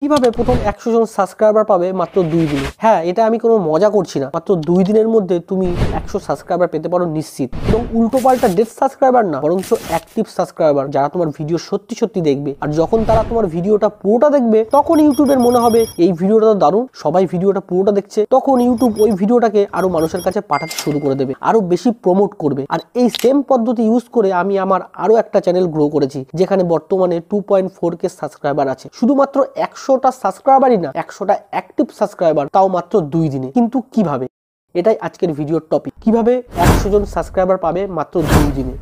কিভাবে প্রথম 100 জন সাবস্ক্রাইবার পাবে মাত্র 2 দিনে। হ্যাঁ, এটা আমি কোনো মজা করছি না। মাত্র 2 দিনের মধ্যে তুমি 100 সাবস্ক্রাইবার পেতে পারো নিশ্চিত। এবং উল্টোপাল্টা ডেড সাবস্ক্রাইবার না, বরঞ্চ অ্যাক্টিভ সাবস্ক্রাইবার যারা তোমার ভিডিও সত্যি সত্যি দেখবে। আর যখন তারা তোমার ভিডিওটা পুরোটা দেখবে, তখন ইউটিউবের মনে হবে এই ভিডিওটা তো দারুণ, সবাই ভিডিওটা পুরোটা দেখছে। তখন ইউটিউব ওই ভিডিওটাকে আরো মানুষের কাছে পাঠাতে শুরু করে দেবে, আরো বেশি প্রমোট করবে। আর এই সেম পদ্ধতি ইউজ করে আমি আমার আরো একটা চ্যানেল গ্রো করেছি, যেখানে বর্তমানে 2.4K সাবস্ক্রাইবার আছে। শুধুমাত্র 100টা সাবস্ক্রাইবারই না, 100টা অ্যাক্টিভ সাবস্ক্রাইবার, তাও মাত্র 2 দিনে। কিন্তু কিভাবে? এটাই আজকের ভিডিওর টপিক। কিভাবে 100 জন সাবস্ক্রাইবার পাবে মাত্র 2 দিনে।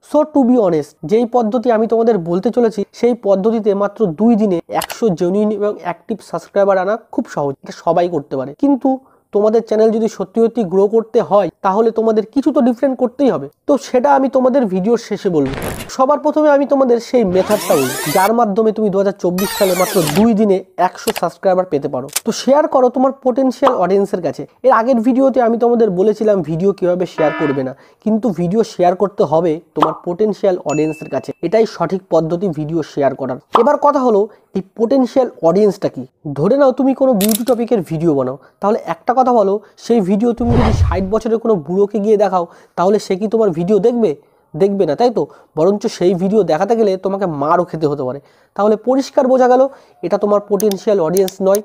সো টু বি অনেস্ট, যেই পদ্ধতি আমি তোমাদের বলতে চলেছি, সেই পদ্ধতিতে মাত্র 2 দিনে 100 জেনুইন এবং অ্যাক্টিভ সাবস্ক্রাইবার আনা খুব সহজ। এটা সবাই করতে পারে। কিন্তু তোমাদের চ্যানেল যদি সত্যি সত্যি গ্রো করতে হয়, তাহলে তোমাদের কিছু তো ডিফারেন্ট করতেই হবে। তো সেটা আমি তোমাদের ভিডিওর শেষে বলবো। সবার প্রথমে আমি তোমাদের সেই মেথডটা বলি, যার মাধ্যমে তুমি 2024 সালে মাত্র 2 দিনে 100 সাবস্ক্রাইবার পেতে পারো। তো শেয়ার করো তোমার পোটেনশিয়াল অডিয়েন্সের কাছে। এর আগের ভিডিওতে আমি তোমাদের বলেছিলাম ভিডিও কিভাবে শেয়ার করবে না, কিন্তু ভিডিও শেয়ার করতে হবে তোমার পোটেনশিয়াল অডিয়েন্সের কাছে। এটাই সঠিক পদ্ধতি ভিডিও শেয়ার করার। এবার কথা হলো, এই পোটেনশিয়াল অডিয়েন্সটা কি? ধরে নাও তুমি কোনো বিউটি টপিকের ভিডিও বানাও, তাহলে একটা কথা বলো, সেই ভিডিও তুমি যদি 60 বছরের কোনো বুড়োকে গিয়ে দেখাও, তাহলে সে কি তোমার ভিডিও দেখবে? দেখবে না, তাই তো? বরঞ্চ সেই ভিডিও দেখাতে গেলে তোমাকে মারও খেতে হতে পারে। তাহলে পরিষ্কার বোঝা গেল এটা তোমার পোটেনশিয়াল অডিয়েন্স নয়।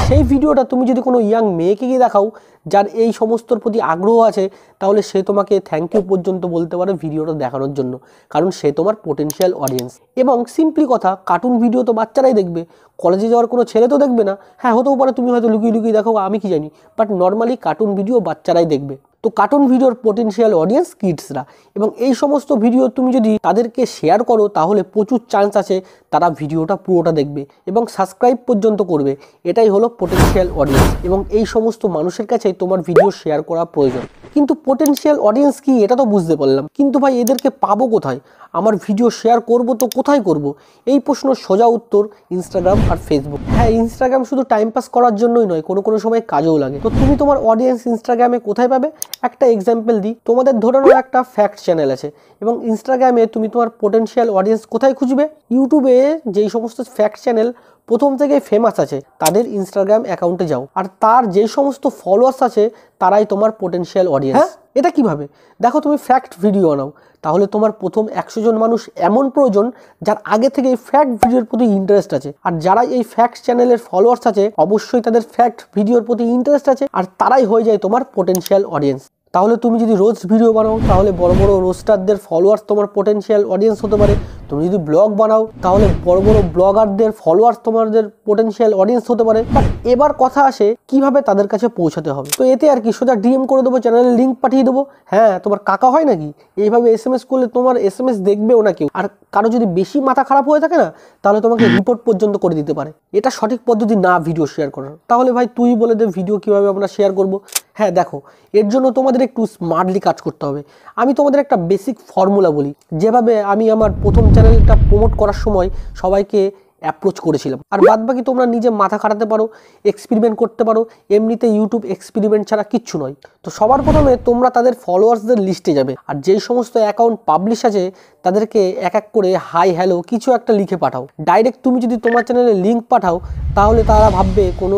সেই ভিডিওটা তুমি যদি কোনো ইয়াং মেয়েকে গিয়ে দেখাও, যার এই সমস্তর প্রতি আগ্রহ আছে, তাহলে সে তোমাকে থ্যাংক ইউ পর্যন্ত বলতে পারে ভিডিওটা দেখানোর জন্য, কারণ সে তোমার পোটেনশিয়াল অডিয়েন্স। এবং সিম্পলি কথা, কার্টুন ভিডিও তো বাচ্চারাই দেখবে, কলেজে যাওয়ার কোনো ছেলে তো দেখবে না। হ্যাঁ, হতেও পারে তুমি হয়তো লুকিয়ে লুকিয়ে দেখো, আমি কি জানি, বাট নর্মালি কার্টুন ভিডিও বাচ্চারাই দেখবে। তো কার্টুন ভিডিওর পোটেনশিয়াল অডিয়েন্স কিডসরা। এবং এই সমস্ত ভিডিও তুমি যদি তাদেরকে শেয়ার করো, তাহলে প্রচুর চান্স আছে তারা ভিডিওটা পুরোটা দেখবে এবং সাবস্ক্রাইব পর্যন্ত করবে। এটাই হলো পোটেনশিয়াল অডিয়েন্স, এবং এই সমস্ত মানুষের কাছে তোমার ভিডিও শেয়ার করা প্রয়োজন। কিন্তু পোটেনশিয়াল অডিয়েন্স কি, এটা তো বুঝতে পারলাম, কিন্তু ভাই এদেরকে পাবো কোথায়? আমার ভিডিও শেয়ার করব তো কোথায় করব? এই প্রশ্ন সোজা উত্তর ইনস্টাগ্রাম আর ফেসবুক। হ্যাঁ, ইনস্টাগ্রাম শুধু টাইম পাস করার জন্যই নয়, কোনো কোনো সময় কাজেও লাগে। তো তুমি তোমার অডিয়েন্স ইনস্টাগ্রামে কোথায় পাবে? একটা এক্সাম্পল দিই, তোমাদের ধরে নাও একটা ফ্যাক্ট চ্যানেল আছে, এবং ইনস্টাগ্রামে তুমি তোমার পোটেনশিয়াল অডিয়েন্স কোথায় খুঁজবে? ইউটিউবে যেই সমস্ত ফ্যাক্ট চ্যানেল প্রথম থেকে ফেমাস আছে, তাদের ইনস্টাগ্রাম অ্যাকাউন্টে যাও, আর তার যে সমস্ত ফলোয়ার্স আছে, তারাই তোমার পোটেনশিয়াল অডিয়েন্স। হ্যাঁ, এটা কিভাবে? দেখো, তুমি ফ্যাক্ট ভিডিও বানাও, তাহলে তোমার প্রথম 100 জন মানুষ এমন প্রয়োজন যার আগে থেকে এই ফ্যাক্ট ভিডিওর প্রতি ইন্টারেস্ট আছে। আর যারা এই ফ্যাক্ট চ্যানেলের ফলোয়ার্স আছে, অবশ্যই তাদের ফ্যাক্ট ভিডিওর প্রতি ইন্টারেস্ট আছে, আর তারাই হয়ে যায় তোমার পোটেনশিয়াল অডিয়েন্স। তাহলে তুমি যদি রোস্ট ভিডিও বানাও, তাহলে বড় বড় রোস্টারদের ফলোয়ার্স তোমার পোটেনশিয়াল অডিয়েন্স হতে পারে। তুমি যদি ব্লগ বানাও, তাহলে বড় বড় ব্লগারদের ফলোয়ার্স তোমাদের পোটেনশিয়াল অডিয়েন্স হতে পারে। বাট এবার কথা আসে কিভাবে তাদের কাছে পৌঁছাতে হবে। তো এতে আর কি, সোজা ডিএম করে দেবো, চ্যানেলের লিঙ্ক পাঠিয়ে দেবো। হ্যাঁ, তোমার কাকা হয় নাকি এইভাবে SMS করলে তোমার SMS দেখবেও না কেউ। আর কারো যদি বেশি মাথা খারাপ হয়ে থাকে না, তাহলে তোমাকে রিপোর্ট পর্যন্ত করে দিতে পারে। এটা সঠিক পদ্ধতি না ভিডিও শেয়ার করার। তাহলে ভাই তুই বলে দে ভিডিও কিভাবে আমরা শেয়ার করব। হ্যাঁ দেখো, এর জন্য তোমাদের একটু স্মার্টলি কাজ করতে হবে। আমি তোমাদের একটা বেসিক ফর্মুলা বলি, যেভাবে আমি আমার প্রথম চ্যানেলটা প্রমোট করার সময় সবাইকে অ্যাপ্রোচ করেছিলাম। আর বাদ বাকি তোমরা নিজে মাথা খাটাতে পারো, এক্সপেরিমেন্ট করতে পারো। এমনিতে ইউটিউব এক্সপেরিমেন্ট ছাড়া কিচ্ছু নয়। তো সবার প্রথমে তোমরা তাদের ফলোয়ার্সদের লিস্টে যাবে, আর যেই সমস্ত অ্যাকাউন্ট পাবলিশ আছে তাদেরকে এক এক করে হাই হ্যালো কিছু একটা লিখে পাঠাও। ডাইরেক্ট তুমি যদি তোমার চ্যানেলে লিঙ্ক পাঠাও, তাহলে তারা ভাববে কোনো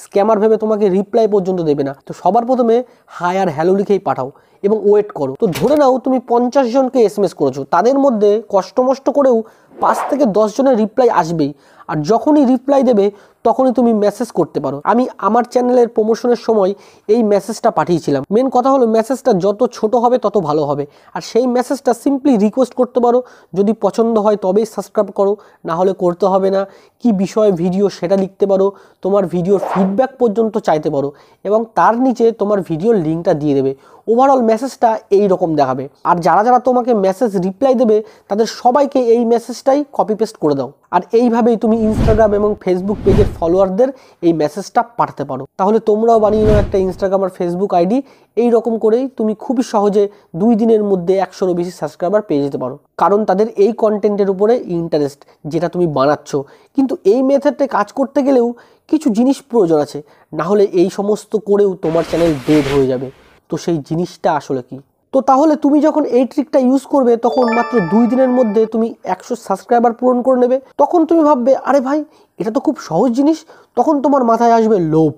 স্ক্যামার ভেবে তোমাকে রিপ্লাই পর্যন্ত দেবে না। তো সবার প্রথমে হাই আর হ্যালো লিখেই পাঠাও এবং ওয়েট করো। তো ধরে নাও তুমি 50 জনকে SMS করেছো, তাদের মধ্যে কষ্ট করেও 5 থেকে 10 জনের রিপ্লাই আসবেই। আর যখনই রিপ্লাই দেবে, তখনই তুমি মেসেজ করতে পারো। আমি আমার চ্যানেলের প্রমোশনের সময় এই মেসেজটা পাঠিয়েছিলাম। মেন কথা হলো, মেসেজটা যত ছোট হবে তত ভালো হবে। আর সেই মেসেজটা সিম্পলি রিকোয়েস্ট করতে পারো, যদি পছন্দ হয় তবেই সাবস্ক্রাইব করো, না হলে করতে হবে না। কি বিষয়ে ভিডিও সেটা লিখতে পারো, তোমার ভিডিওর ফিডব্যাক পর্যন্ত চাইতে পারো, এবং তার নিচে তোমার ভিডিওর লিঙ্কটা দিয়ে দেবে। ওভারঅল মেসেজটা এই রকম দেখাবে। আর যারা যারা তোমাকে মেসেজ রিপ্লাই দেবে, তাদের সবাইকে এই মেসেজটাই কপি পেস্ট করে দাও। আর এইভাবেই তুমি ইনস্টাগ্রাম এবং ফেসবুক পেজের ফলোয়ারদের এই মেসেজটা পাঠাতে পারো। তাহলে তোমরাও বানিয়ে নাও একটা ইনস্টাগ্রাম আর ফেসবুক আইডি। এই রকম করেই তুমি খুবই সহজে 2 দিনের মধ্যে 100-এরও বেশি সাবস্ক্রাইবার পেয়ে যেতে পারো, কারণ তাদের এই কন্টেন্টের উপরে ইন্টারেস্ট যেটা তুমি বানাচ্ছ। কিন্তু এই মেথডে কাজ করতে গেলেও কিছু জিনিস প্রয়োজন আছে, না হলে এই সমস্ত করেও তোমার চ্যানেল ডেড হয়ে যাবে। তো সেই জিনিসটা আসলে কি? তো তাহলে তুমি যখন এই ট্রিকটা ইউজ করবে তখন মাত্র 2 দিনের মধ্যে তুমি 100 সাবস্ক্রাইবার পূরণ করে নেবে। তখন তুমি ভাববে আরে ভাই এটা তো খুব সহজ জিনিস। তখন তোমার মাথায় আসবে লোভ।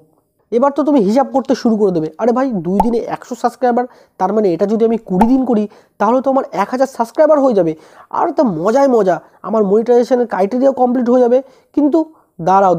এবার তো তুমি হিসাব করতে শুরু করে দেবে, আরে ভাই 2 দিনে 100 সাবস্ক্রাইবার, তার মানে এটা যদি আমি 20 দিন করি তাহলে তো আমার 1000 সাবস্ক্রাইবার হয়ে যাবে। আর তো মজায় মজা, আমার মনিটাইজেশনের ক্রাইটেরিয়াও কমপ্লিট হয়ে যাবে। কিন্তু দাঁড়াও,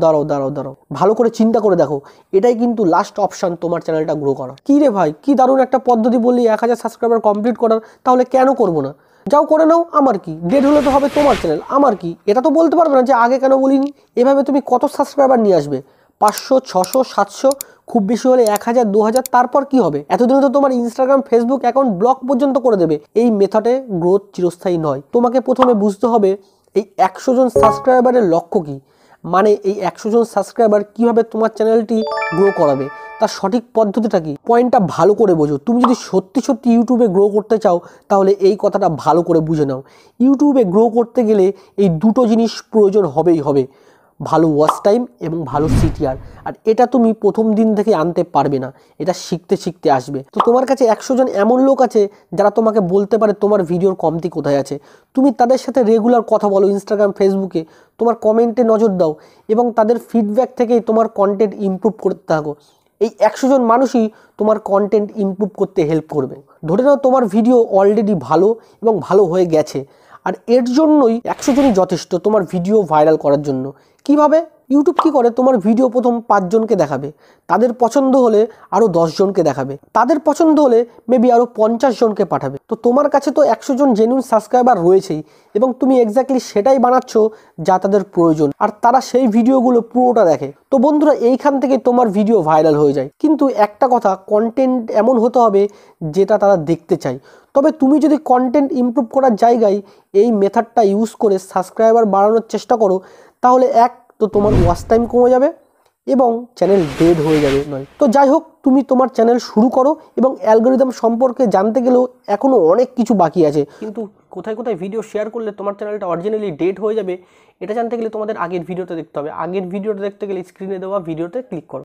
ভালো করে চিন্তা করে দেখো, এটাই কিন্তু লাস্ট অপশান তোমার চ্যানেলটা গ্রো করা। কী রে ভাই, কি দারুণ একটা পদ্ধতি বললি 1000 সাবস্ক্রাইবার কমপ্লিট করার, তাহলে কেন করবো না? যাও করে নাও, আমার কি, ডেড হলে তো হবে তোমার চ্যানেল, আমার কি। এটা তো বলতে পারবে না যে আগে কেন বলিনি। এভাবে তুমি কত সাবস্ক্রাইবার নিয়ে আসবে? 500, 600, 700, খুব বেশি হলে 1000, 2000, তারপর কি হবে? এতদিনে তো তোমার ইনস্টাগ্রাম, ফেসবুক অ্যাকাউন্ট ব্লক পর্যন্ত করে দেবে। এই মেথডে গ্রোথ চিরস্থায়ী নয়। তোমাকে প্রথমে বুঝতে হবে এই 100 জন সাবস্ক্রাইবারের লক্ষ্য কী, মানে এই 100 জন সাবস্ক্রাইবার কীভাবে তোমার চ্যানেলটি গ্রো করাবে, তার সঠিক পদ্ধতিটা কী। পয়েন্টটা ভালো করে বোঝো। তুমি যদি সত্যি সত্যি ইউটিউবে গ্রো করতে চাও তাহলে এই কথাটা ভালো করে বুঝে নাও। ইউটিউবে গ্রো করতে গেলে এই দুটো জিনিস প্রয়োজন হবেই হবে, ভালো ওয়াচ টাইম এবং ভালো সিটিআর। আর এটা তুমি প্রথম দিন থেকে আনতে পারবে না, এটা শিখতে শিখতে আসবে। তো তোমার কাছে 100 জন এমন লোক আছে যারা তোমাকে বলতে পারে তোমার ভিডিওর কমতি কোথায় আছে। তুমি তাদের সাথে রেগুলার কথা বলো ইনস্টাগ্রাম, ফেসবুকে, তোমার কমেন্টে নজর দাও এবং তাদের ফিডব্যাক থেকেই তোমার কন্টেন্ট ইমপ্রুভ করতে থাকো। এই 100 জন মানুষই তোমার কন্টেন্ট ইমপ্রুভ করতে হেল্প করবে। ধরে নাও তোমার ভিডিও অলরেডি ভালো এবং ভালো হয়ে গেছে, আর এর জন্যই 100 জনই যথেষ্ট তোমার ভিডিও ভাইরাল করার জন্য। কিভাবে? ইউটিউব কি করে, তোমার ভিডিও প্রথম 5 জনকে দেখাবে, তাদের পছন্দ হলে আরও 10 জনকে দেখাবে, তাদের পছন্দ হলে মেবি আরও 50 জনকে পাঠাবে। তো তোমার কাছে তো 100 জন জেনুইন সাবস্ক্রাইবার রয়েছেই এবং তুমি এক্স্যাক্টলি সেটাই বানাচ্ছ যা তাদের প্রয়োজন, আর তারা সেই ভিডিওগুলো পুরোটা দেখে। তো বন্ধুরা, এইখান থেকে তোমার ভিডিও ভাইরাল হয়ে যায়। কিন্তু একটা কথা, কন্টেন্ট এমন হতে হবে যেটা তারা দেখতে চায়। তবে তুমি যদি কন্টেন্ট ইমপ্রুভ করার জায়গায় এই মেথডটা ইউজ করে সাবস্ক্রাইবার বাড়ানোর চেষ্টা করো, তাহলে তো তোমার ওয়াচ টাইম কমে যাবে এবং চ্যানেল ডেড হয়ে যাবে নয়। তো যাই হোক, তুমি তোমার চ্যানেল শুরু করো এবং অ্যালগরিদম সম্পর্কে জানতে গেলেও এখনও অনেক কিছু বাকি আছে। কিন্তু কোথায় কোথায় ভিডিও শেয়ার করলে তোমার চ্যানেলটা অরিজিনালি ডেড হয়ে যাবে, এটা জানতে গেলে তোমাদের আগের ভিডিওটা দেখতে হবে। আগের ভিডিওটা দেখতে গেলে স্ক্রিনে দেওয়া ভিডিওতে ক্লিক করো।